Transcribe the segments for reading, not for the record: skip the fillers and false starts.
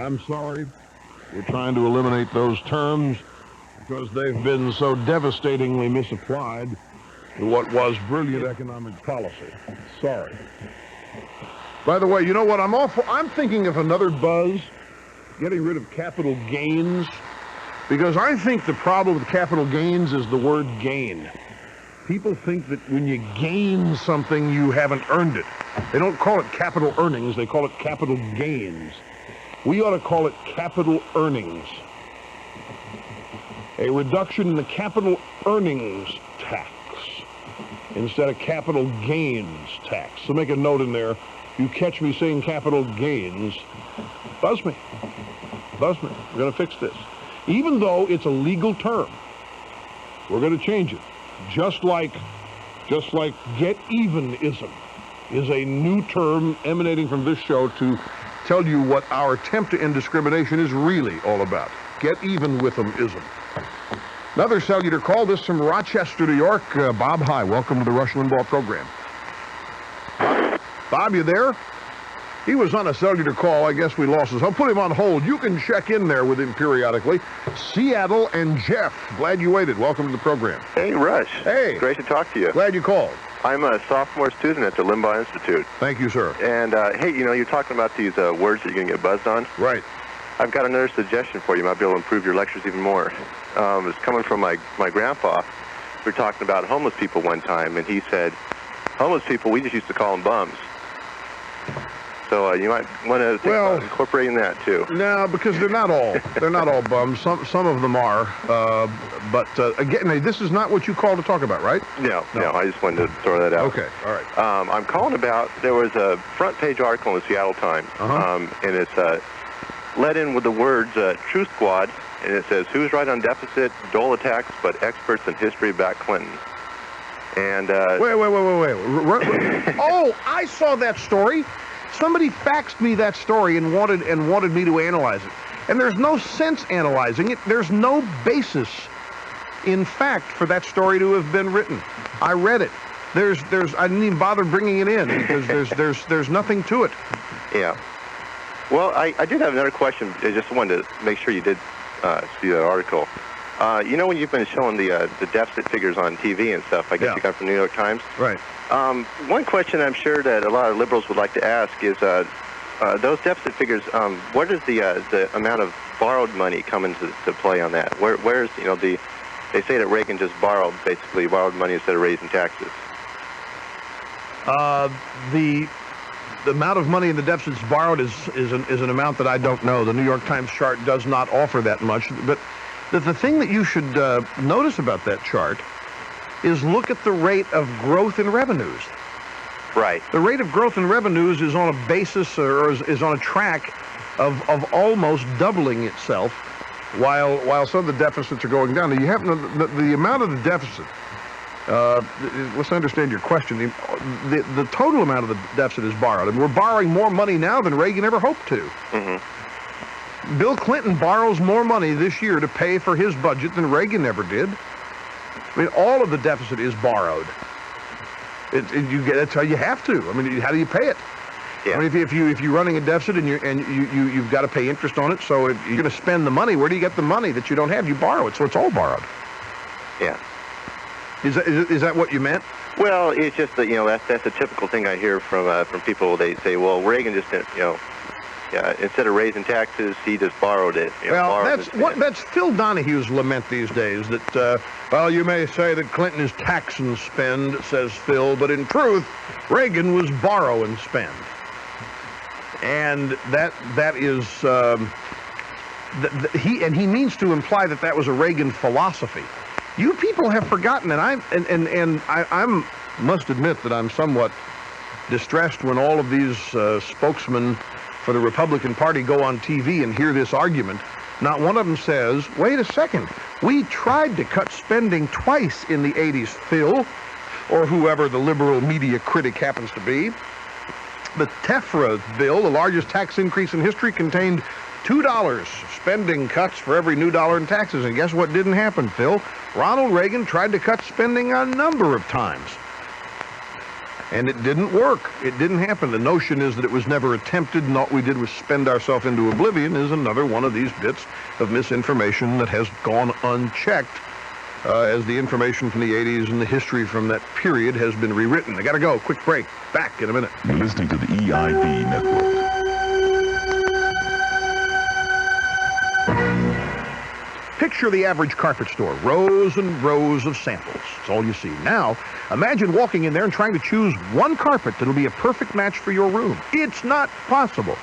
I'm sorry. We're trying to eliminate those terms because they've been so devastatingly misapplied to what was brilliant economic policy. Sorry. By the way, you know what? I'm thinking of another buzz, getting rid of capital gains, because I think the problem with capital gains is the word gain. People think that when you gain something, you haven't earned it. They don't call it capital earnings, they call it capital gains. We ought to call it capital earnings. A reduction in the capital earnings tax instead of capital gains tax. So make a note in there. You catch me saying capital gains, buzz me. Buzz me. We're going to fix this. Even though it's a legal term, we're going to change it. Just like get-evenism is a new term emanating from this show to tell you what our attempt to end discrimination is really all about. Get even with them-ism. Another cellular call. This from Rochester, New York. Bob, hi. Welcome to the Rush Limbaugh program. Bob, you there? He was on a cellular call. I guess we lost his. I'll put him on hold. You can check in there with him periodically. Seattle and Jeff. Glad you waited. Welcome to the program. Hey, Rush. Hey. Great to talk to you. Glad you called. I'm a sophomore student at the Limbaugh Institute. Thank you, sir. And, hey, you know, you're talking about these words that you're going to get buzzed on. Right. I've got another suggestion for you. You might be able to improve your lectures even more. It's coming from my grandpa. We were talking about homeless people one time, and he said, homeless people, we just used to call them bums. So you might want to think about incorporating that too. No, because they're not all bums. Some of them are. But again, this is not what you called to talk about, right? No. I just wanted to throw that out. Okay, all right. I'm calling about, there was a front page article in the Seattle Times, and it's let in with the words Truth Squad, and it says, who's right on deficit, dole attacks, but experts in history back Clinton. And wait. Oh, I saw that story. Somebody faxed me that story and wanted me to analyze it. And there's no sense analyzing it. There's no basis, in fact, for that story to have been written. I read it. I didn't even bother bringing it in because there's nothing to it. Yeah. Well, I did have another question. I just wanted to make sure you did see that article. You know when you've been showing the deficit figures on TV and stuff, I guess you got from the New York Times? Right. One question I'm sure that a lot of liberals would like to ask is, those deficit figures, where does the amount of borrowed money come into play on that? Where's, you know, they say that Reagan just borrowed money instead of raising taxes. The amount of money in the deficits borrowed is an amount that I don't know. The New York Times chart does not offer that much. But the thing that you should notice about that chart is look at the rate of growth in revenues. Right. The rate of growth in revenues is on a basis or is on a track of almost doubling itself while some of the deficits are going down. Now you have the amount of the deficit. Let's understand your question. The total amount of the deficit is borrowed. I mean, we're borrowing more money now than Reagan ever hoped to. Mm-hmm. Bill Clinton borrows more money this year to pay for his budget than Reagan ever did. I mean, all of the deficit is borrowed. That's how you have to. I mean, how do you pay it? Yeah. I mean, if you're running a deficit and you've got to pay interest on it, so if you're going to spend the money, where do you get the money that you don't have? You borrow it, so it's all borrowed. Yeah. Is that what you meant? Well, it's just that, you know, that's a typical thing I hear from people. They say, well, Reagan just didn't, you know, instead of raising taxes, he just borrowed it. You know, that's Phil Donahue's lament these days. That well, you may say that Clinton is tax and spend, says Phil, but in truth, Reagan was borrow and spend, and that is he means to imply that was a Reagan philosophy. You people have forgotten, and I must admit that I'm somewhat distressed when all of these spokesmen for the Republican Party go on TV and hear this argument. Not one of them says, wait a second, we tried to cut spending twice in the 80s, Phil, or whoever the liberal media critic happens to be. The TEFRA bill, the largest tax increase in history, contained $2 spending cuts for every new dollar in taxes. And guess what didn't happen, Phil? Ronald Reagan tried to cut spending a number of times. And it didn't work. It didn't happen. The notion is that it was never attempted and all we did was spend ourselves into oblivion is another one of these bits of misinformation that has gone unchecked as the information from the 80s and the history from that period has been rewritten. I got to go. Quick break. Back in a minute. You're listening to the EIB Network. Picture the average carpet store, rows and rows of samples. That's all you see. Now, imagine walking in there and trying to choose one carpet that'll be a perfect match for your room. It's not possible.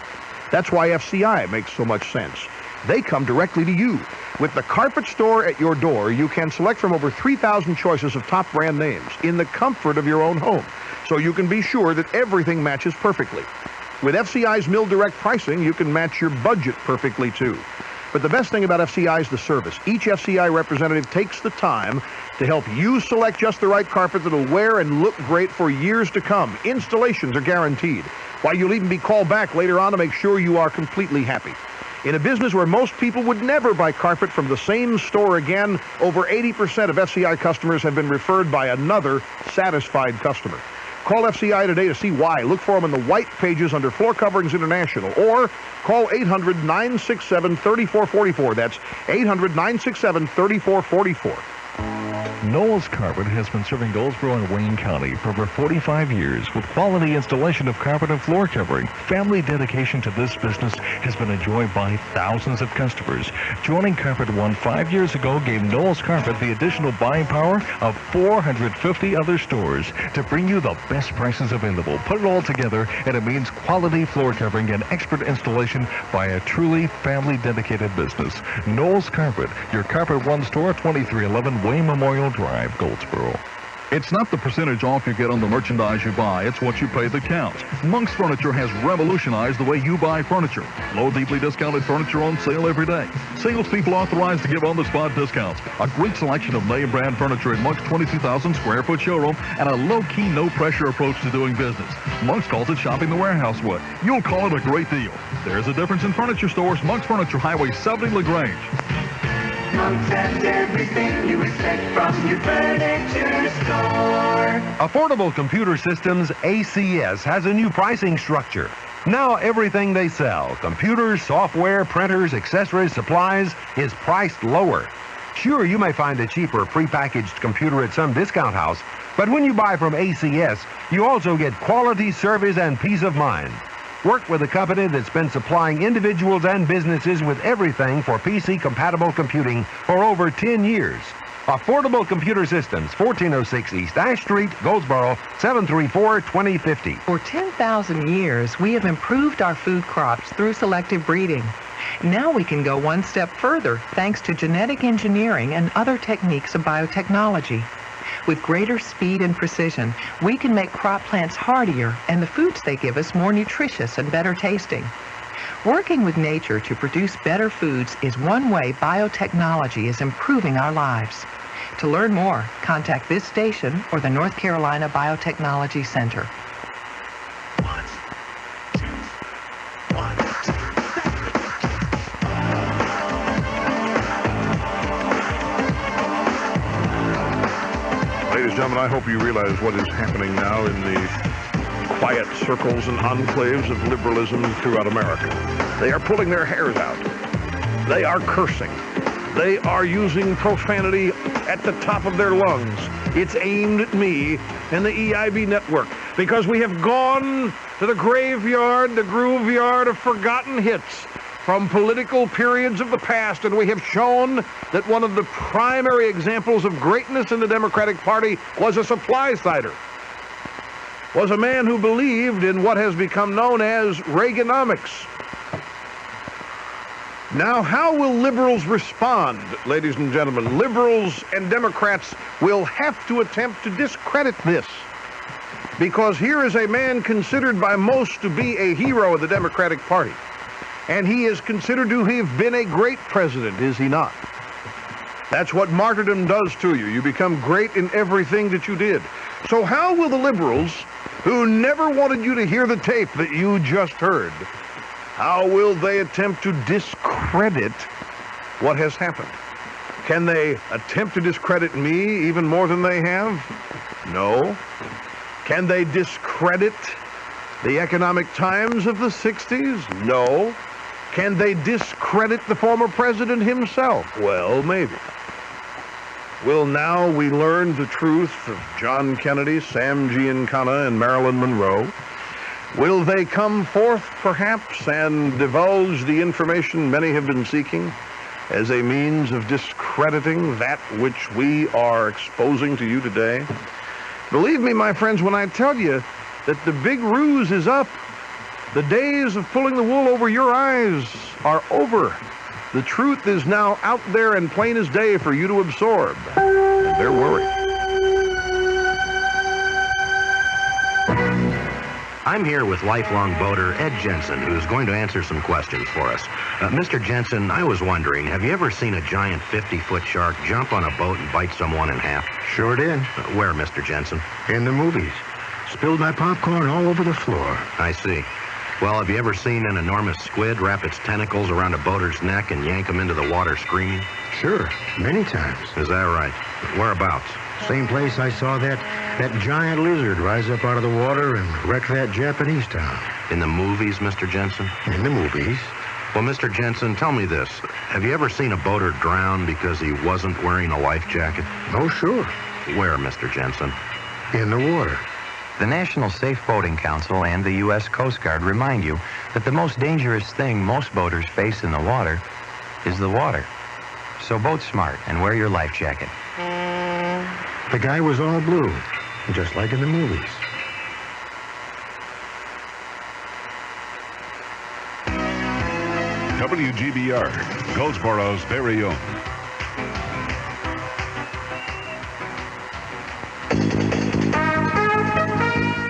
That's why FCI makes so much sense. They come directly to you. With the carpet store at your door, you can select from over 3,000 choices of top brand names in the comfort of your own home, so you can be sure that everything matches perfectly. With FCI's Mill Direct pricing, you can match your budget perfectly, too. But the best thing about FCI is the service. Each FCI representative takes the time to help you select just the right carpet that'll wear and look great for years to come. Installations are guaranteed, while you'll even be called back later on to make sure you are completely happy. In a business where most people would never buy carpet from the same store again, over 80% of FCI customers have been referred by another satisfied customer. Call FCI today to see why. Look for them in the white pages under Floor Coverings International, or call 800-967-3444. That's 800-967-3444. Knowles Carpet has been serving Goldsboro and Wayne County for over 45 years with quality installation of carpet and floor covering. Family dedication to this business has been enjoyed by thousands of customers. Joining Carpet One 5 years ago gave Knowles Carpet the additional buying power of 450 other stores to bring you the best prices available. Put it all together, and it means quality floor covering and expert installation by a truly family-dedicated business. Knowles Carpet, your Carpet One store, 2311 Wayne Memorial Drive, Goldsboro. It's not the percentage off you get on the merchandise you buy, it's what you pay that counts. Monk's Furniture has revolutionized the way you buy furniture. Low, deeply discounted furniture on sale every day. Salespeople authorized to give on-the-spot discounts. A great selection of name brand furniture in Monk's 22,000 square foot showroom, and a low-key, no-pressure approach to doing business. Monk's calls it shopping the warehouse would. You'll call it a great deal. There's a difference in furniture stores. Monk's Furniture, Highway 70 LaGrange. Monk's has everything you expect from your furniture store. Affordable Computer Systems, ACS, has a new pricing structure. Now everything they sell, computers, software, printers, accessories, supplies, is priced lower. Sure, you may find a cheaper prepackaged computer at some discount house, but when you buy from ACS, you also get quality service and peace of mind. Work with a company that's been supplying individuals and businesses with everything for PC-compatible computing for over 10 years. Affordable Computer Systems, 1406 East Ash Street, Goldsboro, 734-2050. For 10,000 years, we have improved our food crops through selective breeding. Now we can go one step further thanks to genetic engineering and other techniques of biotechnology. With greater speed and precision, we can make crop plants hardier and the foods they give us more nutritious and better tasting. Working with nature to produce better foods is one way biotechnology is improving our lives. To learn more, contact this station or the North Carolina Biotechnology Center. Ladies and gentlemen, I hope you realize what is happening now in the quiet circles and enclaves of liberalism throughout America. They are pulling their hairs out. They are cursing. They are using profanity at the top of their lungs. It's aimed at me and the EIB Network because we have gone to the graveyard, the grooveyard of forgotten hits from political periods of the past, and we have shown that one of the primary examples of greatness in the Democratic Party was a supply-sider, was a man who believed in what has become known as Reaganomics. Now, how will liberals respond, ladies and gentlemen? Liberals and Democrats will have to attempt to discredit this, because here is a man considered by most to be a hero of the Democratic Party. And he is considered to have been a great president, is he not? That's what martyrdom does to you. You become great in everything that you did. So how will the liberals, who never wanted you to hear the tape that you just heard, how will they attempt to discredit what has happened? Can they attempt to discredit me even more than they have? No. Can they discredit the economic times of the 60s? No. Can they discredit the former president himself? Well, maybe. Will now we learn the truth of John Kennedy, Sam Giancana, and Marilyn Monroe? Will they come forth, perhaps, and divulge the information many have been seeking as a means of discrediting that which we are exposing to you today? Believe me, my friends, when I tell you that the big ruse is up, the days of pulling the wool over your eyes are over. The truth is now out there and plain as day for you to absorb. They're worried. I'm here with lifelong boater Ed Jensen, who's going to answer some questions for us. Mr. Jensen, I was wondering, have you ever seen a giant 50-foot shark jump on a boat and bite someone in half? Sure did. Where, Mr. Jensen? In the movies. Spilled my popcorn all over the floor. I see. Well, have you ever seen an enormous squid wrap its tentacles around a boater's neck and yank him into the water screaming? Sure, many times. Is that right? Whereabouts? Same place I saw that giant lizard rise up out of the water and wreck that Japanese town. In the movies, Mr. Jensen? In the movies. Well, Mr. Jensen, tell me this. Have you ever seen a boater drown because he wasn't wearing a life jacket? Oh, sure. Where, Mr. Jensen? In the water. The National Safe Boating Council and the U.S. Coast Guard remind you that the most dangerous thing most boaters face in the water is the water. So boat smart and wear your life jacket. The guy was all blue, just like in the movies. WGBR, Goldsboro's very own.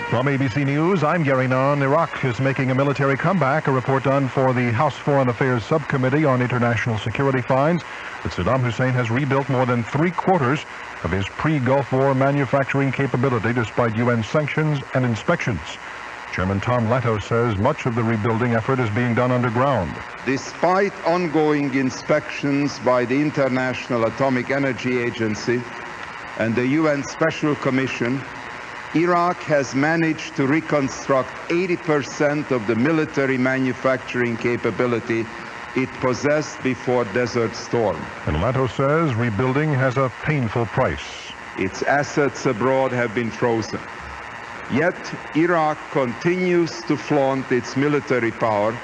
From ABC News, I'm Gary Nunn. Iraq is making a military comeback. A report done for the House Foreign Affairs Subcommittee on International Security finds that Saddam Hussein has rebuilt more than 3/4 of his pre-Gulf War manufacturing capability despite UN sanctions and inspections. Chairman Tom Lantos says much of the rebuilding effort is being done underground. Despite ongoing inspections by the International Atomic Energy Agency and the UN Special Commission, Iraq has managed to reconstruct 80% of the military manufacturing capability it possessed before Desert Storm. And Lantos says rebuilding has a painful price. Its assets abroad have been frozen. Yet Iraq continues to flaunt its military power,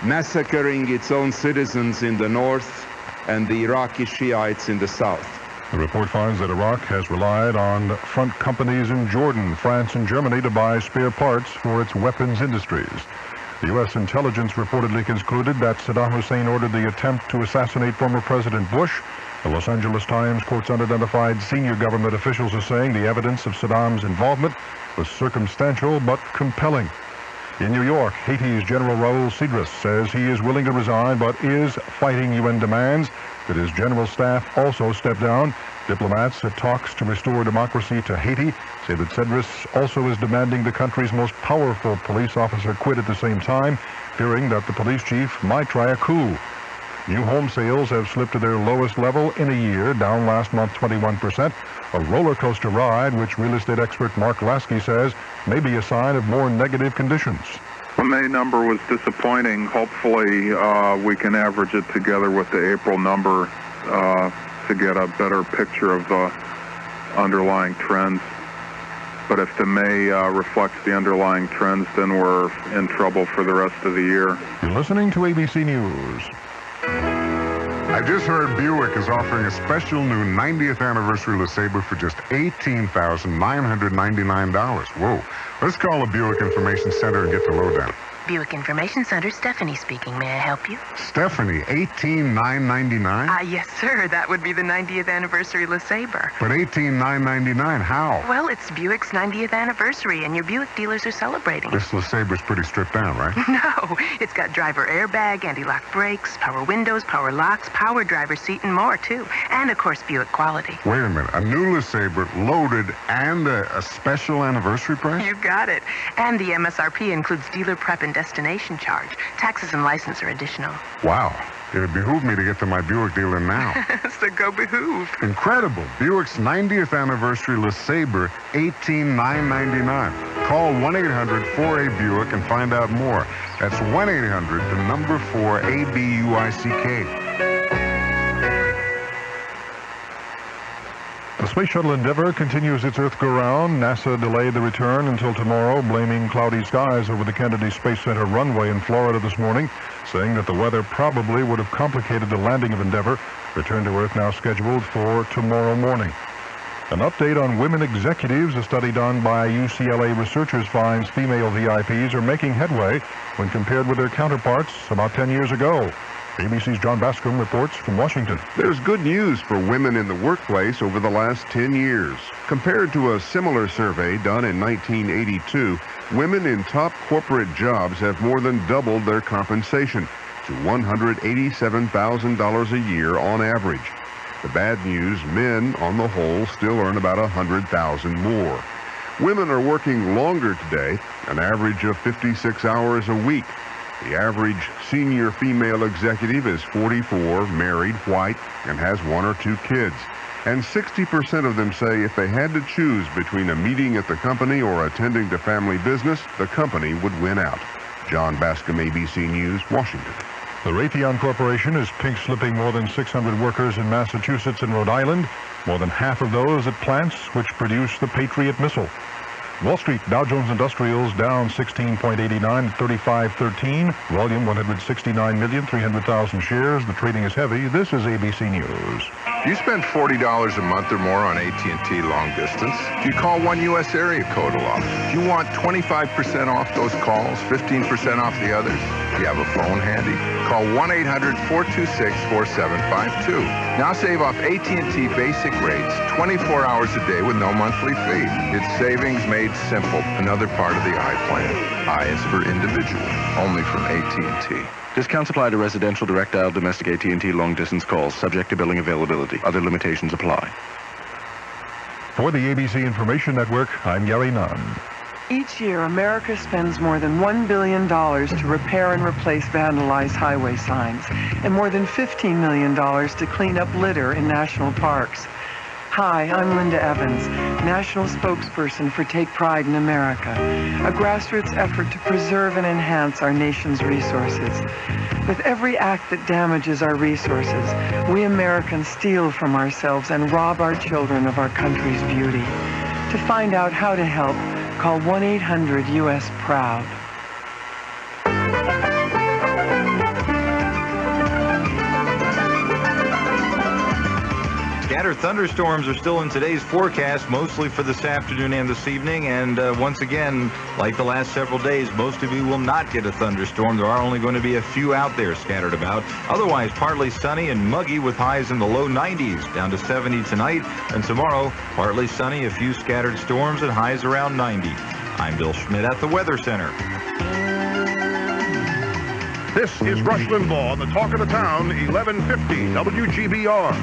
massacring its own citizens in the north and the Iraqi Shiites in the south. The report finds that Iraq has relied on front companies in Jordan, France, and Germany to buy spare parts for its weapons industries. The U.S. intelligence reportedly concluded that Saddam Hussein ordered the attempt to assassinate former President Bush. The Los Angeles Times quotes unidentified senior government officials as saying the evidence of Saddam's involvement was circumstantial but compelling. In New York, Haiti's General Raul Cedras says he is willing to resign but is fighting UN demands that his general staff also step down. Diplomats at talks to restore democracy to Haiti say that Cedras also is demanding the country's most powerful police officer quit at the same time, fearing that the police chief might try a coup. New home sales have slipped to their lowest level in a year, down last month 21%. A roller coaster ride, which real estate expert Mark Lasky says may be a sign of more negative conditions. The May number was disappointing. Hopefully we can average it together with the April number to get a better picture of the underlying trends. But if the May reflects the underlying trends, then we're in trouble for the rest of the year. You're listening to ABC News. I just heard Buick is offering a special new 90th anniversary LeSabre for just $18,999. Whoa. Let's call the Buick Information Center and get the lowdown. Buick Information Center, Stephanie speaking. May I help you? Stephanie, $18,999? Yes, sir. That would be the 90th anniversary LeSabre. But $18,999, how? Well, it's Buick's 90th anniversary, and your Buick dealers are celebrating. This LeSabre's pretty stripped down, right? No. It's got driver airbag, anti-lock brakes, power windows, power locks, power driver seat, and more, too. And, of course, Buick quality. Wait a minute. A new LeSabre loaded and a special anniversary price? You got it. And the MSRP includes dealer prep and destination charge. Taxes and license are additional. Wow. It would behoove me to get to my Buick dealer now. So go behoove. Incredible. Buick's 90th anniversary LeSabre, $18,999. Call 1-800-4A-BUICK and find out more. That's 1-800-4-ABUICK. The Space Shuttle Endeavour continues its Earth go-round. NASA delayed the return until tomorrow, blaming cloudy skies over the Kennedy Space Center runway in Florida this morning, saying that the weather probably would have complicated the landing of Endeavour. Return to Earth now scheduled for tomorrow morning. An update on women executives. A study done by UCLA researchers finds female VIPs are making headway when compared with their counterparts about 10 years ago. ABC's John Bascom reports from Washington. There's good news for women in the workplace over the last 10 years. Compared to a similar survey done in 1982, women in top corporate jobs have more than doubled their compensation to $187,000 a year on average. The bad news, men on the whole still earn about $100,000 more. Women are working longer today, an average of 56 hours a week. The average senior female executive is 44, married, white, and has 1 or 2 kids. And 60% of them say if they had to choose between a meeting at the company or attending to family business, the company would win out. John Bascom, ABC News, Washington. The Raytheon Corporation is pink-slipping more than 600 workers in Massachusetts and Rhode Island, more than half of those at plants which produce the Patriot missile. Wall Street, Dow Jones Industrials down 16.89 at 3513. Volume 169,300,000 shares. The trading is heavy. This is ABC News. Do you spend $40 a month or more on AT&T long distance? Do you call one U.S. area code a lot? Do you want 25% off those calls, 15% off the others? Do you have a phone handy? Call 1-800-426-4752. Now save off AT&T basic rates 24 hours a day with no monthly fee. It's savings made simple. Another part of the I plan. I is for individual. Only from AT&T. Discounts apply to residential, direct dial, domestic AT&T long-distance calls, subject to billing availability. Other limitations apply. For the ABC Information Network, I'm Gary Nunn. Each year, America spends more than $1 billion to repair and replace vandalized highway signs, and more than $15 million to clean up litter in national parks. Hi, I'm Linda Evans, National Spokesperson for Take Pride in America, a grassroots effort to preserve and enhance our nation's resources. With every act that damages our resources, we Americans steal from ourselves and rob our children of our country's beauty. To find out how to help, call 1-800-US-PROUD. Scattered thunderstorms are still in today's forecast, mostly for this afternoon and this evening. And once again, like the last several days, most of you will not get a thunderstorm. There are only going to be a few out there scattered about. Otherwise, partly sunny and muggy with highs in the low 90s, down to 70 tonight. And tomorrow, partly sunny, a few scattered storms and highs around 90. I'm Bill Schmidt at the Weather Center. This is Rush Limbaugh on the Talk of the Town, 1150 WGBR.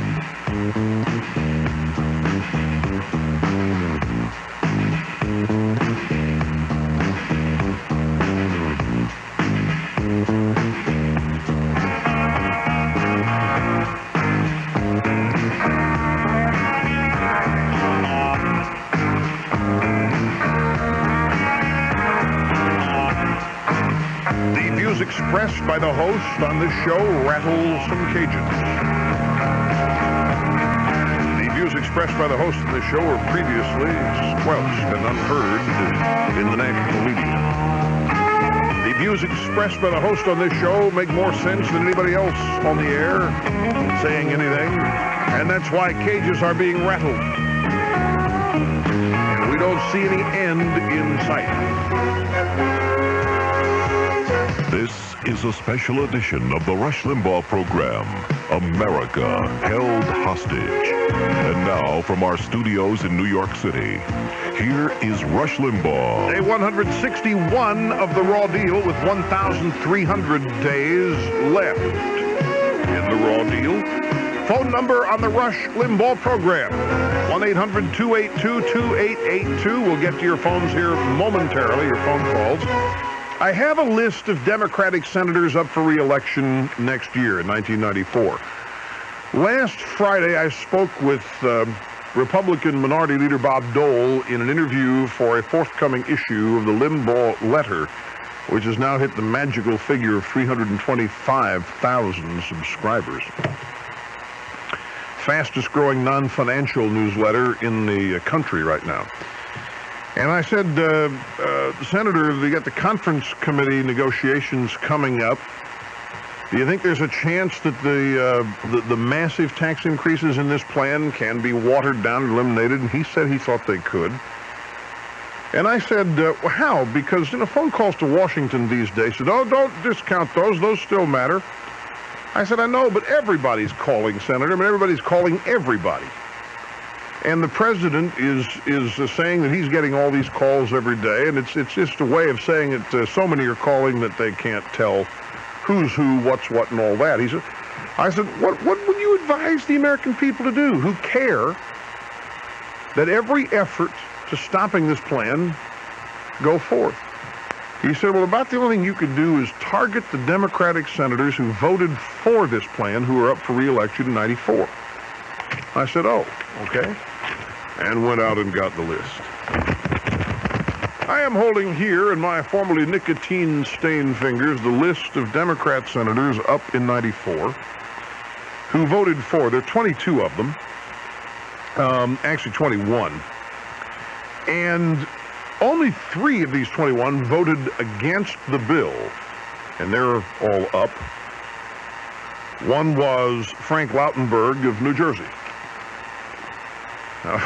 The views expressed by the host on this show rattle some cages. The views expressed by the host of this show were previously squelched and unheard in the national media. The views expressed by the host on this show make more sense than anybody else on the air saying anything, and that's why cages are being rattled. And we don't see any end in sight. This is a special edition of the Rush Limbaugh program, America Held Hostage. And now, from our studios in New York City, here is Rush Limbaugh. Day 161 of the Raw Deal with 1,300 days left in the Raw Deal. Phone number on the Rush Limbaugh program, 1-800-282-2882. We'll get to your phones here momentarily, your phone calls. I have a list of Democratic senators up for re-election next year in 1994. Last Friday, I spoke with Republican Minority Leader Bob Dole in an interview for a forthcoming issue of the Limbaugh Letter, which has now hit the magical figure of 325,000 subscribers. Fastest growing non-financial newsletter in the country right now. And I said, Senator, they got the conference committee negotiations coming up. Do you think there's a chance that the massive tax increases in this plan can be watered down and eliminated? And he said he thought they could. And I said, how? Because, phone calls to Washington these days said, oh, don't discount those. Those still matter. I said, I know, but everybody's calling, Senator. I mean, everybody's calling everybody. And the president is saying that he's getting all these calls every day, and it's just a way of saying that so many are calling that they can't tell who's who, what's what, and all that. I said, what would you advise the American people to do who care that every effort to stopping this plan go forth? He said, well, about the only thing you could do is target the Democratic senators who voted for this plan who are up for re-election in 94. I said, oh, okay. And went out and got the list. I am holding here in my formerly nicotine-stained fingers the list of Democrat senators up in 94 who voted for. There are 22 of them. Actually 21. And only 3 of these 21 voted against the bill. And they're all up. One was Frank Lautenberg of New Jersey. Now,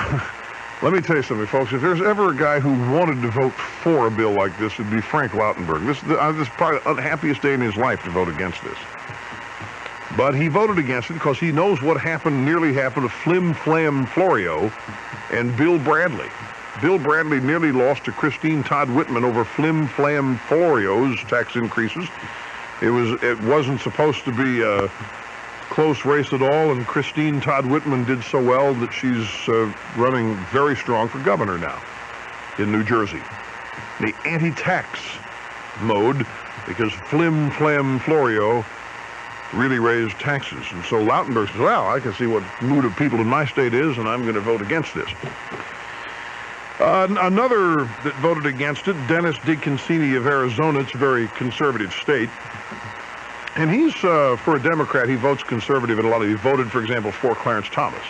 let me tell you something, folks. If there's ever a guy who wanted to vote for a bill like this, it'd be Frank Lautenberg. This is probably the unhappiest day in his life to vote against this. But he voted against it because he knows what nearly happened to Flim Flam Florio and Bill Bradley. Bill Bradley nearly lost to Christine Todd Whitman over Flim Flam Florio's tax increases. It wasn't supposed to be a close race at all, and Christine Todd Whitman did so well that she's running very strong for governor now in New Jersey. The anti-tax mode, because Flim Flam Florio really raised taxes. And so Lautenberg says, well, I can see what mood of people in my state is, and I'm going to vote against this. Another that voted against it, Dennis DeConcini of Arizona. It's a very conservative state. And he's, for a Democrat, he votes conservative in a lot of, he voted, for example, for Clarence Thomas.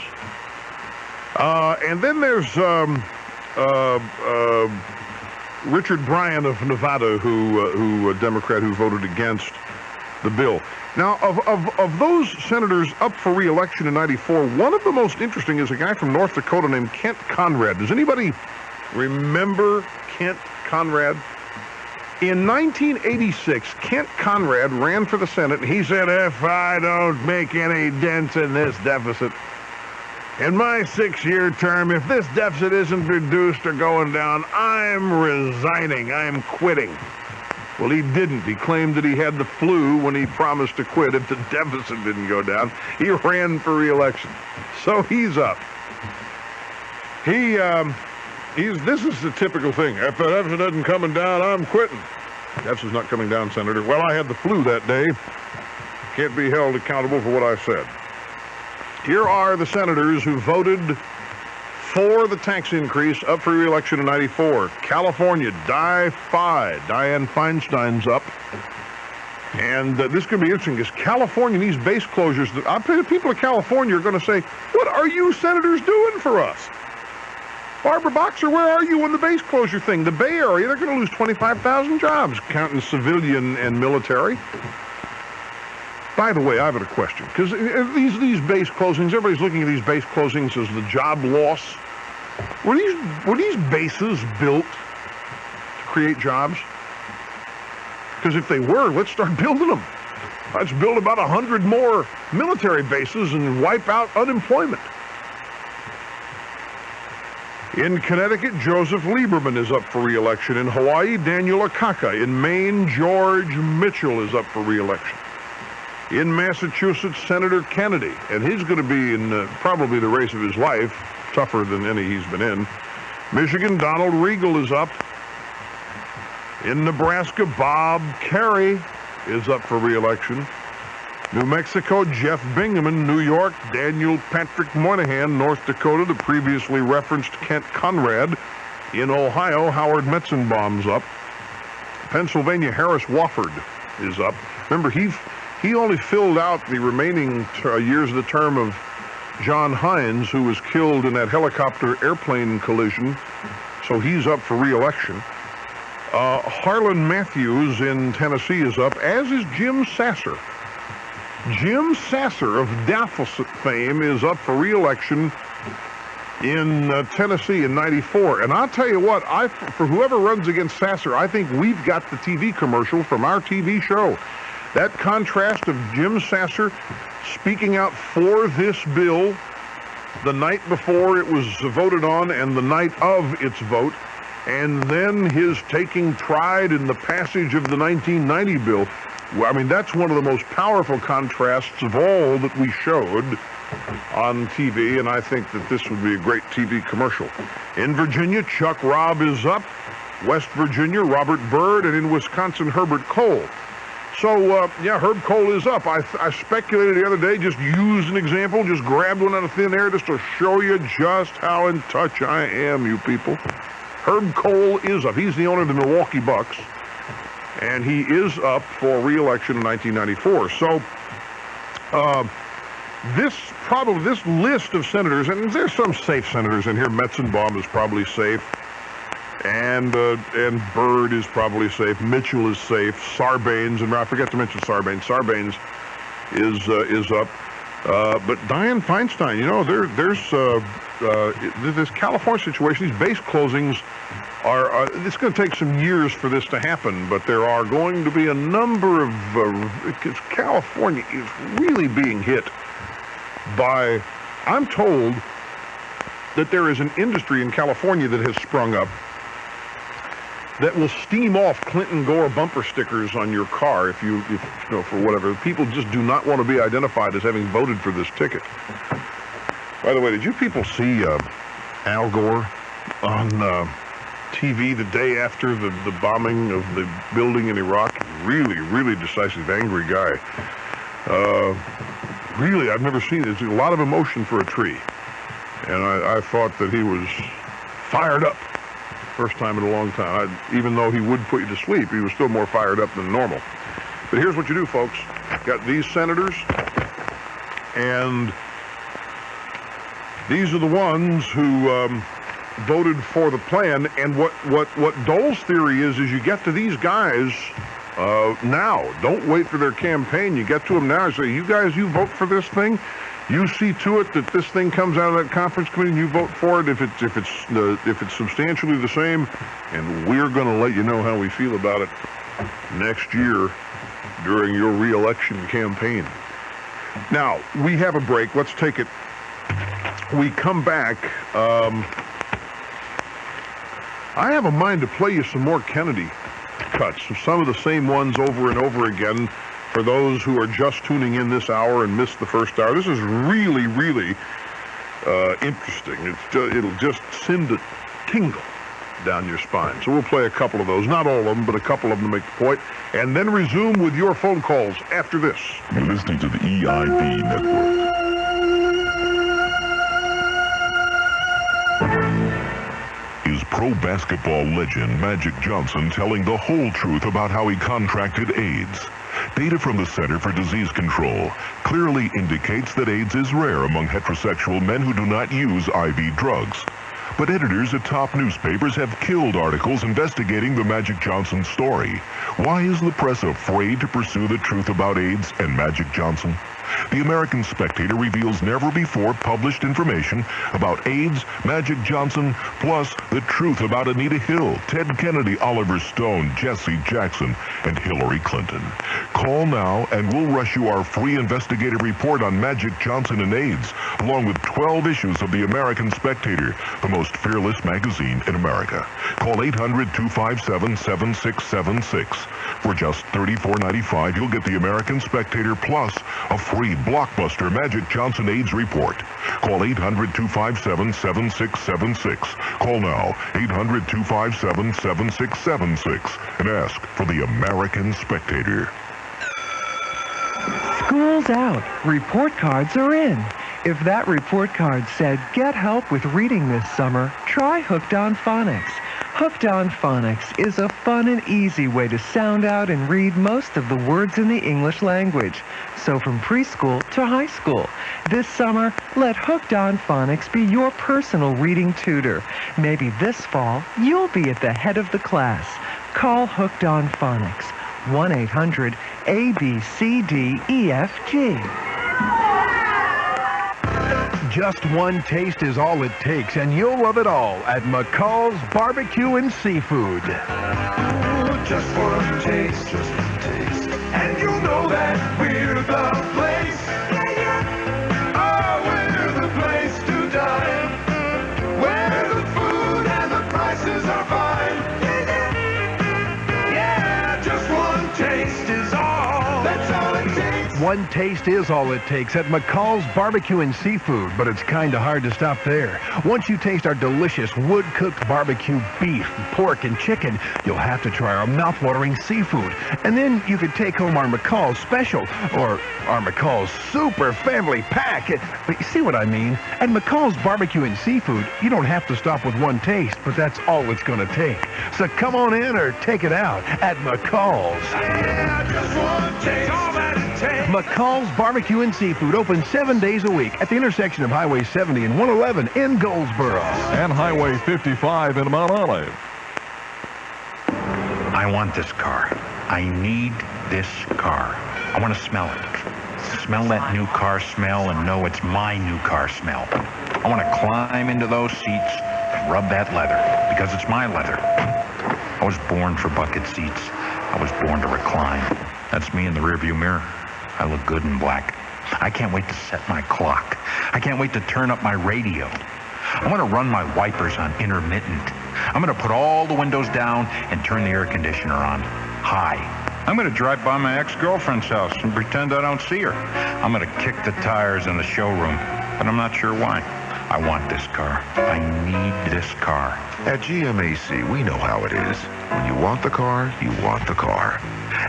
And then there's Richard Bryan of Nevada, who a Democrat who voted against the bill. Now, of those senators up for re-election in 94, one of the most interesting is a guy from North Dakota named Kent Conrad. Does anybody remember Kent Conrad? In 1986, Kent Conrad ran for the Senate, and he said, if I don't make any dents in this deficit, in my 6-year term, if this deficit isn't reduced or going down, I'm resigning, I'm quitting. Well, he didn't. He claimed that he had the flu when he promised to quit if the deficit didn't go down. He ran for re-election. So he's up. This is the typical thing. If the deficit isn't coming down, I'm quitting. Deficit's not coming down, Senator. Well, I had the flu that day. Can't be held accountable for what I said. Here are the senators who voted for the tax increase up for re-election in 94. California, Dianne Feinstein's up. And this could be interesting because California needs base closures. The people of California are going to say, what are you senators doing for us? Barbara Boxer, where are you on the base closure thing? The Bay Area, they're going to lose 25,000 jobs, counting civilian and military. By the way, I've got a question, because these base closings, everybody's looking at these base closings as the job loss. Were these bases built to create jobs? Because if they were, let's start building them. Let's build about 100 more military bases and wipe out unemployment. In Connecticut, Joseph Lieberman is up for re-election. In Hawaii, Daniel Akaka. In Maine, George Mitchell is up for re-election. In Massachusetts, Senator Kennedy, and he's going to be in probably the race of his life, tougher than any he's been in. Michigan, Donald Regal is up. In Nebraska, Bob Kerrey is up for re-election. New Mexico, Jeff Bingaman. New York, Daniel Patrick Moynihan. North Dakota, the previously referenced Kent Conrad. In Ohio, Howard Metzenbaum's up. Pennsylvania, Harris Wofford is up. Remember, he only filled out the remaining years of the term of John Hines, who was killed in that helicopter-airplane collision, so he's up for re-election. Harlan Matthews in Tennessee is up, as is Jim Sasser. Jim Sasser of Deficit fame is up for re-election in Tennessee in '94. And I'll tell you what, for whoever runs against Sasser, I think we've got the TV commercial from our TV show. That contrast of Jim Sasser speaking out for this bill the night before it was voted on and the night of its vote, and then his taking pride in the passage of the 1990 bill. I mean, that's one of the most powerful contrasts of all that we showed on TV, and I think that this would be a great TV commercial. In Virginia, Chuck Robb is up. West Virginia, Robert Byrd, and in Wisconsin, Herbert Cole. So, yeah, Herb Cole is up. I speculated the other day, just used an example, just grabbed one out of thin air just to show you just how in touch I am, you people. Herb Cole is up. He's the owner of the Milwaukee Bucks, and he is up for re-election in 1994. So, this list of senators, and there's some safe senators in here. Metzenbaum is probably safe. And Byrd is probably safe. Mitchell is safe. Sarbanes, and I forget to mention Sarbanes. Sarbanes is up. But Dianne Feinstein, you know, there's this California situation. These base closings are it's going to take some years for this to happen, but there are going to be a number of California is really being hit by. I'm told that there is an industry in California that has sprung up that will steam off Clinton Gore bumper stickers on your car if you know, for whatever. People just do not want to be identified as having voted for this ticket. By the way, did you people see Al Gore on TV the day after the bombing of the building in Iraq? Really, really decisive, angry guy. Really, I've never seen it. There's a lot of emotion for a tree. And I thought that he was fired up. First time in a long time. Even though he would put you to sleep, he was still more fired up than normal. But here's what you do, folks. Got these senators, and these are the ones who voted for the plan. And what Dole's theory is you get to these guys now. Don't wait for their campaign. You get to them now and say, you guys, you vote for this thing. You see to it that this thing comes out of that conference committee and you vote for it if it's substantially the same, and we're going to let you know how we feel about it next year during your re-election campaign. Now, we have a break. Let's take it. We come back. I have a mind to play you some more Kennedy cuts, some of the same ones over and over again. For those who are just tuning in this hour and missed the first hour, this is really, really interesting. It'll just send a tingle down your spine. So we'll play a couple of those, not all of them, but a couple of them to make the point, and then resume with your phone calls after this. You're listening to the EIB Network. Is pro basketball legend Magic Johnson telling the whole truth about how he contracted AIDS? Data from the Center for Disease Control clearly indicates that AIDS is rare among heterosexual men who do not use IV drugs. But editors at top newspapers have killed articles investigating the Magic Johnson story. Why is the press afraid to pursue the truth about AIDS and Magic Johnson? The American Spectator reveals never-before published information about AIDS, Magic Johnson, plus the truth about Anita Hill, Ted Kennedy, Oliver Stone, Jesse Jackson, and Hillary Clinton. Call now and we'll rush you our free investigative report on Magic Johnson and AIDS, along with 12 issues of the American Spectator, the most fearless magazine in America. Call 800-257-7676. For just $34.95, you'll get the American Spectator plus a free blockbuster Magic Johnson AIDS report. Call 800-257-7676. Call now, 800-257-7676, and ask for the American Spectator. School's out. Report cards are in. If that report card said, get help with reading this summer, try Hooked on Phonics. Hooked on Phonics is a fun and easy way to sound out and read most of the words in the English language. So from preschool to high school. This summer, let Hooked on Phonics be your personal reading tutor. Maybe this fall, you'll be at the head of the class. Call Hooked on Phonics. 1-800-ABCDEFG. Just one taste is all it takes, and you'll love it all at McCall's Barbecue and Seafood. Just one taste, and you'll know that we're the place. Oh, we're the place to dine, where the food and the prices are fine. Yeah, just one taste is all. That's all it takes. One taste is all it takes at McCall's Barbecue and Seafood, but it's kind of hard to stop there. Once you taste our delicious wood-cooked barbecue beef, pork, and chicken, you'll have to try our mouth-watering seafood. And then you could take home our McCall's Special, or our McCall's Super Family Pack. But you see what I mean? At McCall's Barbecue and Seafood, you don't have to stop with one taste, but that's all it's going to take. So come on in or take it out at McCall's. Yeah, just one taste, all that it takes. McCall's Barbecue and Seafood, open 7 days a week at the intersection of Highway 70 and 111 in Goldsboro. And Highway 55 in Mount Olive. I want this car. I need this car. I want to smell it. Smell that new car smell and know it's my new car smell. I want to climb into those seats and rub that leather because it's my leather. I was born for bucket seats. I was born to recline. That's me in the rearview mirror. I look good in black. I can't wait to set my clock. I can't wait to turn up my radio. I'm going to run my wipers on intermittent. I'm going to put all the windows down and turn the air conditioner on high. I'm going to drive by my ex-girlfriend's house and pretend I don't see her. I'm going to kick the tires in the showroom, but I'm not sure why. I want this car. I need this car. At GMAC, we know how it is. When you want the car, you want the car.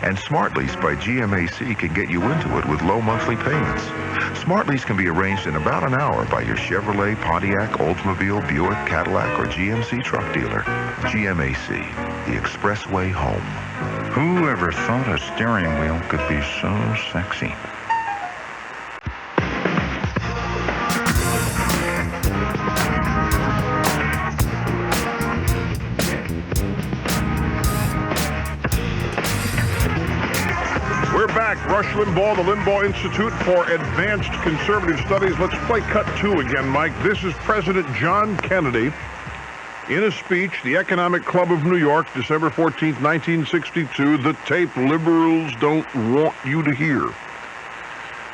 And Smart Lease by GMAC can get you into it with low monthly payments. Smart Lease can be arranged in about an hour by your Chevrolet, Pontiac, Oldsmobile, Buick, Cadillac, or GMC truck dealer. GMAC, the expressway home. Who ever thought a steering wheel could be so sexy? We're back. Rush Limbaugh, the Limbaugh Institute for Advanced Conservative Studies. Let's play cut 2 again, Mike. This is President John Kennedy in a speech, the Economic Club of New York, December 14th, 1962, the tape liberals don't want you to hear.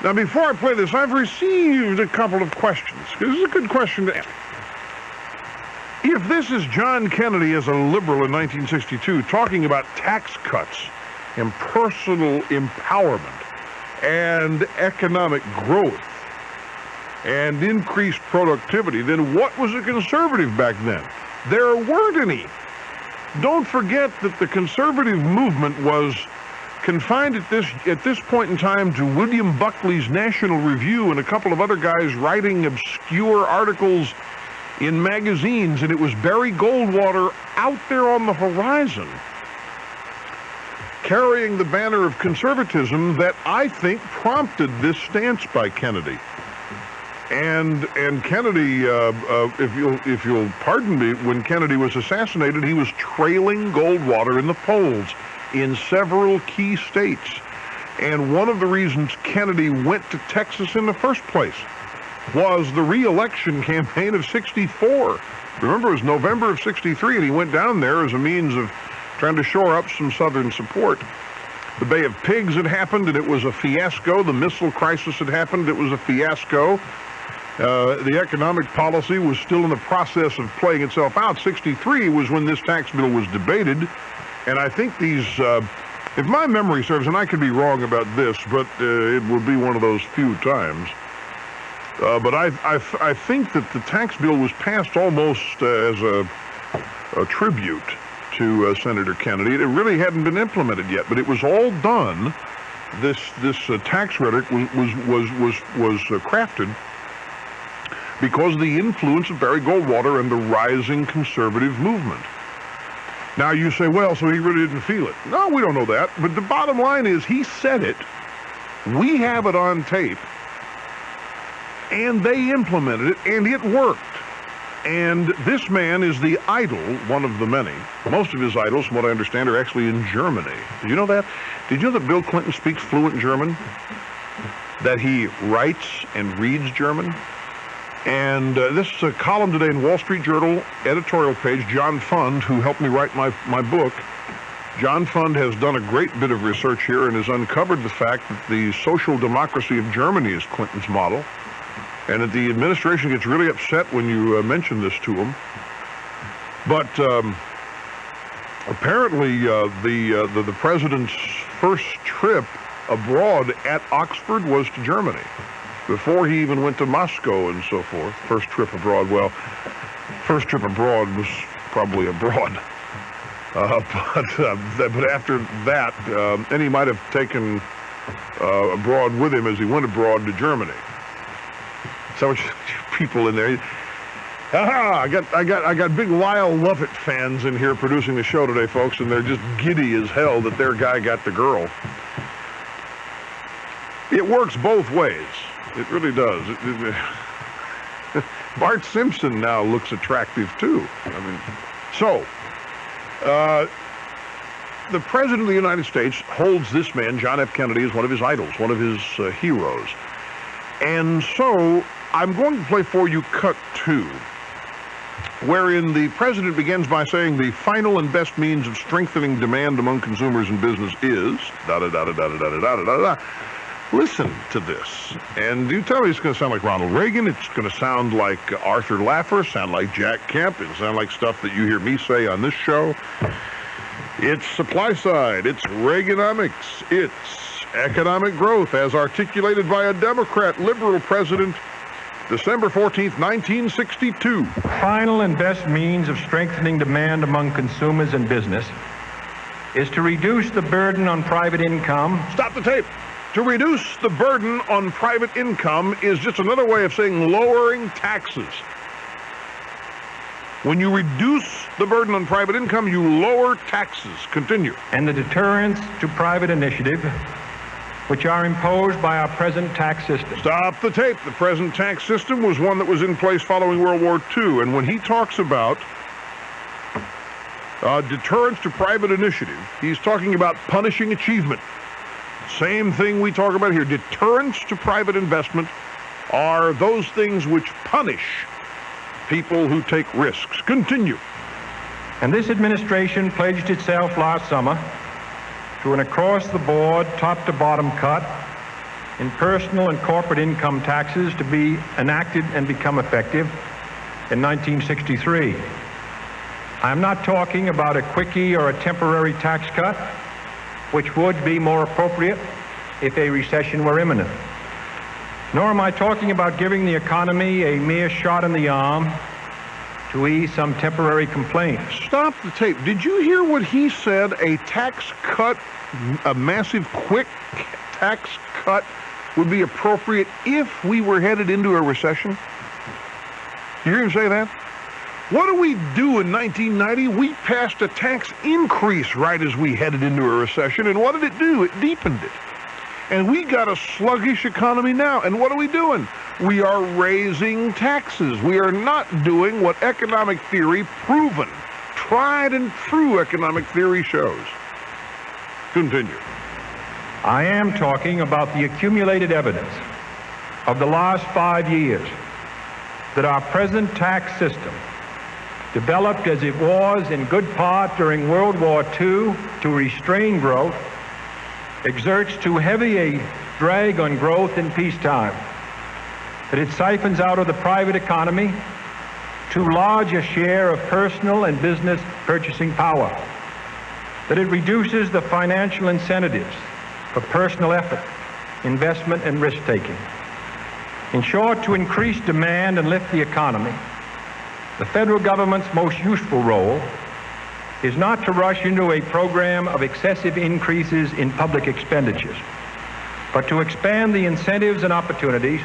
Now, before I play this, I've received a couple of questions. This is a good question to ask. If this is John Kennedy as a liberal in 1962 talking about tax cuts and personal empowerment and economic growth and increased productivity, then what was a conservative back then? There weren't any. Don't forget that the conservative movement was confined at this point in time to William Buckley's National Review and a couple of other guys writing obscure articles in magazines, and it was Barry Goldwater out there on the horizon carrying the banner of conservatism that I think prompted this stance by Kennedy. And Kennedy, if you'll pardon me, when Kennedy was assassinated, he was trailing Goldwater in the polls in several key states. And one of the reasons Kennedy went to Texas in the first place was the re-election campaign of '64. Remember, it was November of '63, and he went down there as a means of trying to shore up some Southern support. The Bay of Pigs had happened, and it was a fiasco. The missile crisis had happened. It was a fiasco. The economic policy was still in the process of playing itself out. 63 was when this tax bill was debated. And I think these, if my memory serves, and I could be wrong about this, but it will be one of those few times. But I think that the tax bill was passed almost as a tribute to Senator Kennedy. It really hadn't been implemented yet, but it was all done. This tax rhetoric was crafted because of the influence of Barry Goldwater and the rising conservative movement. Now you say, well, so he really didn't feel it. No, we don't know that. But the bottom line is he said it. We have it on tape. And they implemented it, and it worked. And this man is the idol, one of the many. Most of his idols, from what I understand, are actually in Germany. Did you know that? Did you know that Bill Clinton speaks fluent German? That he writes and reads German? And this is a column today in Wall Street Journal, editorial page. John Fund, who helped me write my book, John Fund has done a great bit of research here and has uncovered the fact that the social democracy of Germany is Clinton's model, and that the administration gets really upset when you mention this to them. But apparently the president's first trip abroad at Oxford was to Germany, before he even went to Moscow and so forth. First trip abroad, well, first trip abroad was probably abroad. But after that, and he might have taken abroad with him as he went abroad to Germany. So much people in there. Aha! I got big Lyle Lovett fans in here producing the show today, folks, and they're just giddy as hell that their guy got the girl. It works both ways. It really does. Bart Simpson now looks attractive too. I mean, so the President of the United States holds this man, John F. Kennedy, as one of his idols, one of his heroes. And so I'm going to play for you cut 2, wherein the President begins by saying the final and best means of strengthening demand among consumers and business is da-da-da-da-da-da-da-da-da-da. Listen to this, and you tell me it's going to sound like Ronald Reagan, it's going to sound like Arthur Laffer, sound like Jack Kemp, it'll sound like stuff that you hear me say on this show. It's supply side, it's Reaganomics, it's economic growth as articulated by a Democrat liberal president, December 14th, 1962. Final and best means of strengthening demand among consumers and business is to reduce the burden on private income. Stop the tape. To reduce the burden on private income is just another way of saying lowering taxes. When you reduce the burden on private income, you lower taxes. Continue. And the deterrence to private initiative, which are imposed by our present tax system. Stop the tape. The present tax system was one that was in place following World War II. And when he talks about deterrence to private initiative, he's talking about punishing achievement. Same thing we talk about here. Deterrence to private investment are those things which punish people who take risks. Continue. And this administration pledged itself last summer to an across-the-board, top-to-bottom cut in personal and corporate income taxes to be enacted and become effective in 1963. I'm not talking about a quickie or a temporary tax cut, which would be more appropriate if a recession were imminent. Nor am I talking about giving the economy a mere shot in the arm to ease some temporary complaints. Stop the tape. Did you hear what he said? A tax cut, a massive, quick tax cut would be appropriate if we were headed into a recession? You hear him say that? What do we do in 1990? We passed a tax increase right as we headed into a recession. And what did it do? It deepened it. And we got a sluggish economy now. And what are we doing? We are raising taxes. We are not doing what economic theory, proven, tried and true economic theory shows. Continue. I am talking about the accumulated evidence of the last 5 years that our present tax system, developed as it was in good part during World War II to restrain growth, exerts too heavy a drag on growth in peacetime, that it siphons out of the private economy too large a share of personal and business purchasing power, that it reduces the financial incentives for personal effort, investment, and risk-taking. In short, to increase demand and lift the economy, the federal government's most useful role is not to rush into a program of excessive increases in public expenditures, but to expand the incentives and opportunities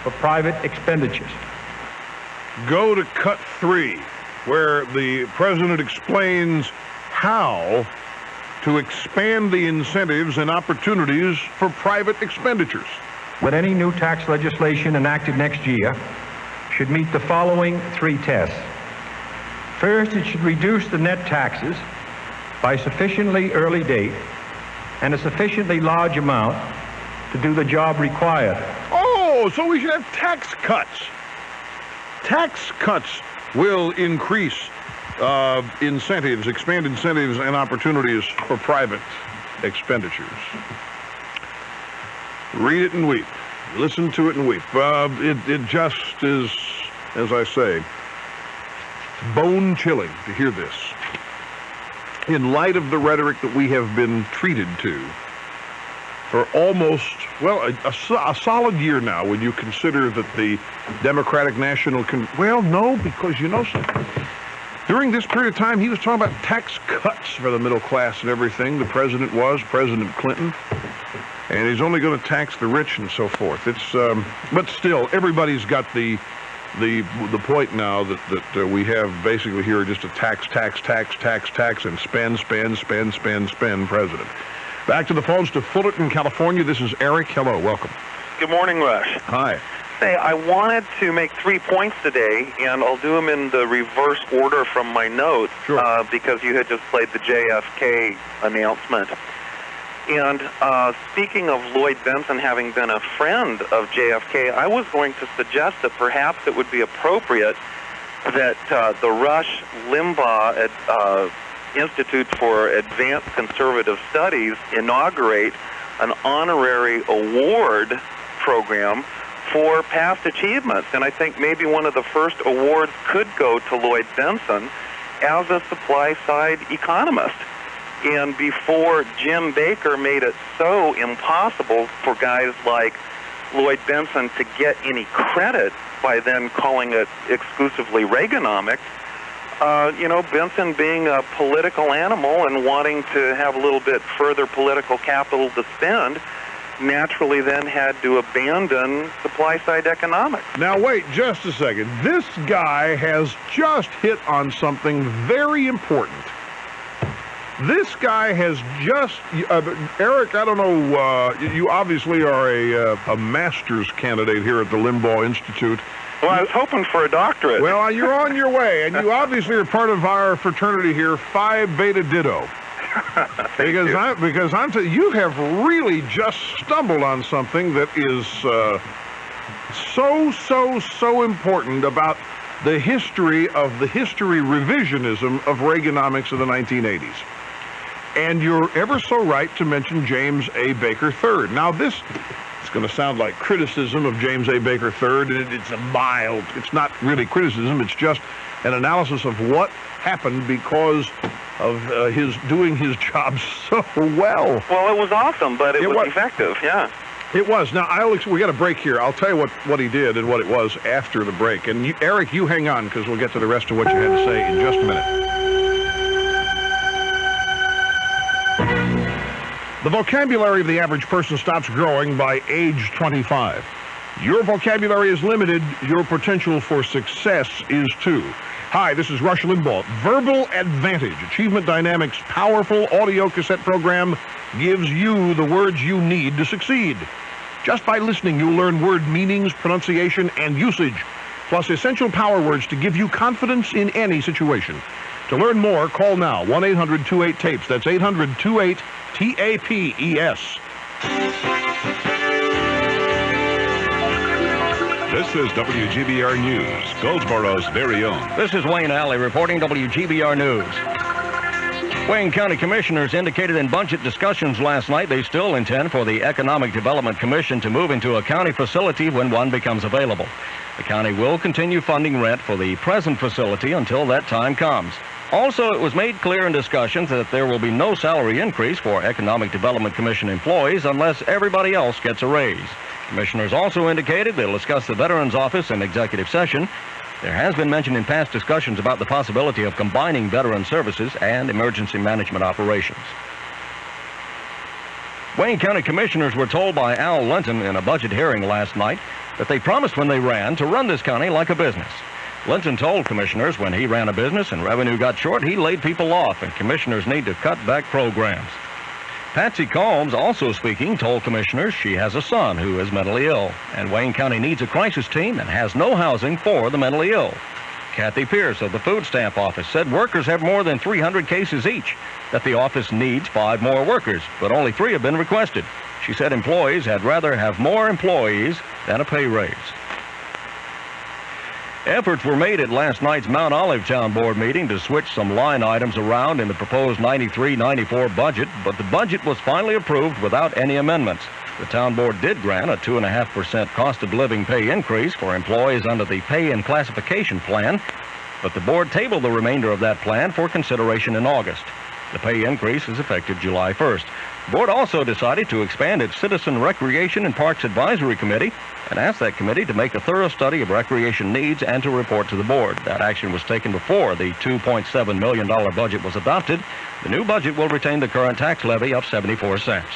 for private expenditures. Go to cut 3, where the president explains how to expand the incentives and opportunities for private expenditures. But any new tax legislation enacted next year should meet the following 3 tests. First, it should reduce the net taxes by sufficiently early date and a sufficiently large amount to do the job required. Oh, so we should have tax cuts. Tax cuts will increase incentives, expand incentives and opportunities for private expenditures. Read it and weep. Listen to it and weep. It just is, as I say, bone-chilling to hear this. In light of the rhetoric that we have been treated to for almost, well, a solid year now, when you consider that the Democratic National well, no, because you know something. During this period of time, he was talking about tax cuts for the middle class and everything. The president was, President Clinton. And he's only going to tax the rich and so forth. It's, but still, everybody's got the point now that we have basically here just a tax, and spend president. Back to the phones to Fullerton, California. This is Eric. Hello, welcome. Good morning, Rush. Hi. Hey, I wanted to make 3 points today, and I'll do them in the reverse order from my notes, because you had just played the JFK announcement. And speaking of Lloyd Bentsen having been a friend of JFK, I was going to suggest that perhaps it would be appropriate that the Rush Limbaugh Institute for Advanced Conservative Studies inaugurate an honorary award program for past achievements. And I think maybe one of the first awards could go to Lloyd Bentsen as a supply-side economist. And before Jim Baker made it so impossible for guys like Lloyd Bentsen to get any credit by then calling it exclusively Reaganomics, Bentsen being a political animal and wanting to have a little bit further political capital to spend, naturally then had to abandon supply-side economics. Now wait just a second. This guy has just hit on something very important. This guy has just, Eric, I don't know, you obviously are a master's candidate here at the Limbaugh Institute. Well, I was hoping for a doctorate. Well, you're on your way, and you obviously are part of our fraternity here, Phi Beta Ditto. Because you have really just stumbled on something that is so important about the history revisionism of Reaganomics of the 1980s. And you're ever so right to mention James A. Baker III. Now it's going to sound like criticism of James A. Baker III, and it's not really criticism, it's just an analysis of what happened because of his doing his job so well. Well, it was awesome, but it was effective, yeah. It was. Now, we got a break here. I'll tell you what he did and what it was after the break. And Eric, you hang on, because we'll get to the rest of what you had to say in just a minute. The vocabulary of the average person stops growing by age 25. Your vocabulary is limited. Your potential for success is too. Hi, this is Rush Limbaugh. Verbal Advantage, Achievement Dynamics' powerful audio cassette program gives you the words you need to succeed. Just by listening, you'll learn word meanings, pronunciation, and usage, plus essential power words to give you confidence in any situation. To learn more, call now, 1-800-28-TAPES. That's 800-28-TAPES. This is WGBR News, Goldsboro's very own. This is Wayne Alley reporting WGBR News. Wayne County Commissioners indicated in budget discussions last night they still intend for the Economic Development Commission to move into a county facility when one becomes available. The county will continue funding rent for the present facility until that time comes. Also, it was made clear in discussions that there will be no salary increase for Economic Development Commission employees unless everybody else gets a raise. Commissioners also indicated they'll discuss the Veterans Office in executive session. There has been mention in past discussions about the possibility of combining veteran services and emergency management operations. Wayne County Commissioners were told by Al Linton in a budget hearing last night that they promised when they ran to run this county like a business. Linton told commissioners when he ran a business and revenue got short, he laid people off, and commissioners need to cut back programs. Patsy Combs, also speaking, told commissioners she has a son who is mentally ill, and Wayne County needs a crisis team and has no housing for the mentally ill. Kathy Pierce of the Food Stamp Office said workers have more than 300 cases each, that the office needs 5 more workers, but only 3 have been requested. She said employees had rather have more employees than a pay raise. Efforts were made at last night's Mount Olive Town Board meeting to switch some line items around in the proposed 93-94 budget, but the budget was finally approved without any amendments. The Town Board did grant a 2.5% cost of living pay increase for employees under the Pay and Classification Plan, but the board tabled the remainder of that plan for consideration in August. The pay increase is effective July 1st. The board also decided to expand its Citizen Recreation and Parks Advisory Committee and asked that committee to make a thorough study of recreation needs and to report to the board. That action was taken before the $2.7 million budget was adopted. The new budget will retain the current tax levy of 74 cents.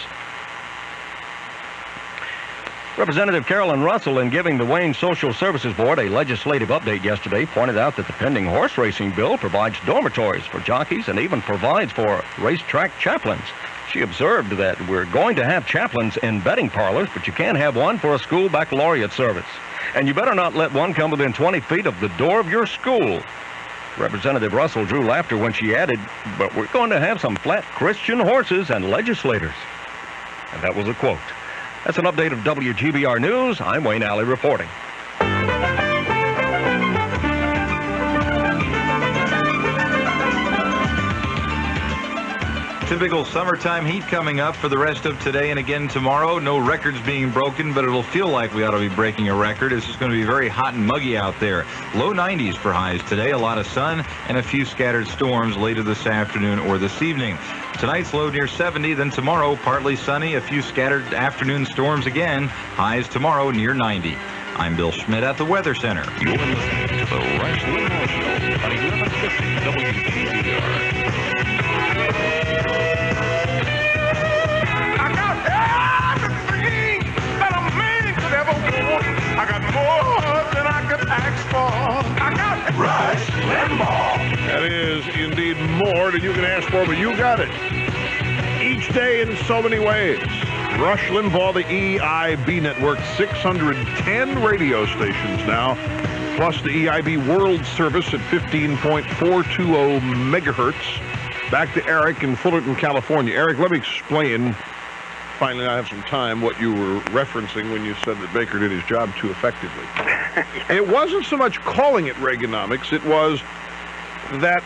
Representative Carolyn Russell, in giving the Wayne Social Services Board a legislative update yesterday, pointed out that the pending horse racing bill provides dormitories for jockeys and even provides for racetrack chaplains. She observed that we're going to have chaplains in betting parlors, but you can't have one for a school baccalaureate service. And you better not let one come within 20 feet of the door of your school. Representative Russell drew laughter when she added, but we're going to have some flat Christian horses and legislators. And that was a quote. That's an update of WGBR News. I'm Wayne Alley reporting. Typical summertime heat coming up for the rest of today and again tomorrow. No records being broken, but it'll feel like we ought to be breaking a record. This is going to be very hot and muggy out there. Low 90s for highs today, a lot of sun, and a few scattered storms later this afternoon or this evening. Tonight's low near 70, then tomorrow partly sunny, a few scattered afternoon storms again. Highs tomorrow near 90. I'm Bill Schmidt at the Weather Center. You're listening to the Rush Limbaugh Show on 1150 WGBR. I got more than I could ask for. I got Rush Limbaugh. That is indeed more than you can ask for, but you got it. Each day in so many ways. Rush Limbaugh, the EIB Network, 610 radio stations now, plus the EIB World Service at 15.420 megahertz. Back to Eric in Fullerton, California. Eric, let me explain. Finally, I have some time, what you were referencing when you said that Baker did his job too effectively. It wasn't so much calling it Reaganomics, it was that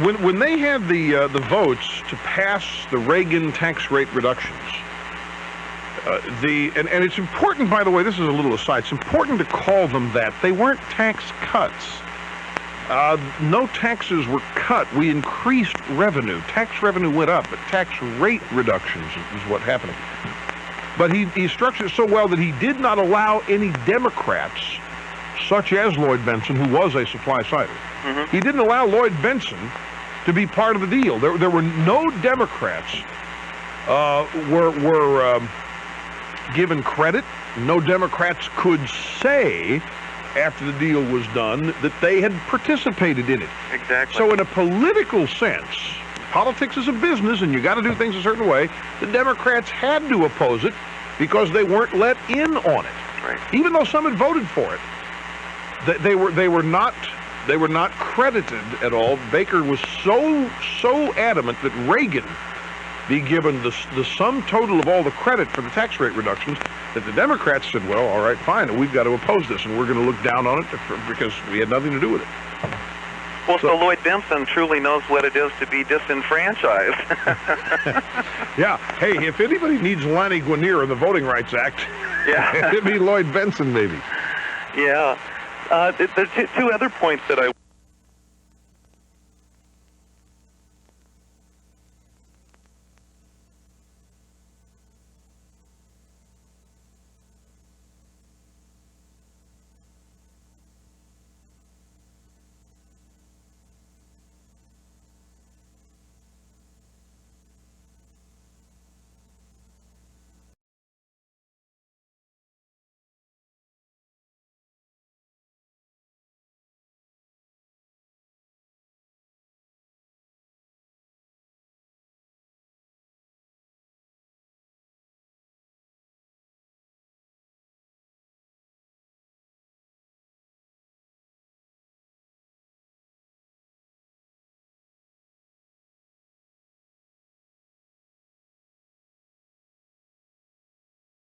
when they had the votes to pass the Reagan tax rate reductions, and it's important, by the way, this is a little aside, it's important to call them that. They weren't tax cuts. No taxes were cut. We increased revenue. Tax revenue went up, but tax rate reductions is what happened. But he structured it so well that he did not allow any Democrats, such as Lloyd Bentsen, who was a supply-sider. Mm-hmm. He didn't allow Lloyd Bentsen to be part of the deal. There were no Democrats were given credit. No Democrats could say, after the deal was done, that they had participated in it. Exactly. So in a political sense, politics is a business and you got to do things a certain way. The Democrats had to oppose it because they weren't let in on it. Right. Even though some had voted for it. They were not credited at all. Baker was so adamant that Reagan be given the sum total of all the credit for the tax rate reductions that the Democrats said, well, all right, fine, we've got to oppose this, and we're going to look down on it because we had nothing to do with it. Well, so Lloyd Bentsen truly knows what it is to be disenfranchised. Yeah. Hey, if anybody needs Lonnie Guinier in the Voting Rights Act, yeah, it'd be Lloyd Bentsen, maybe. Yeah. There's two other points that I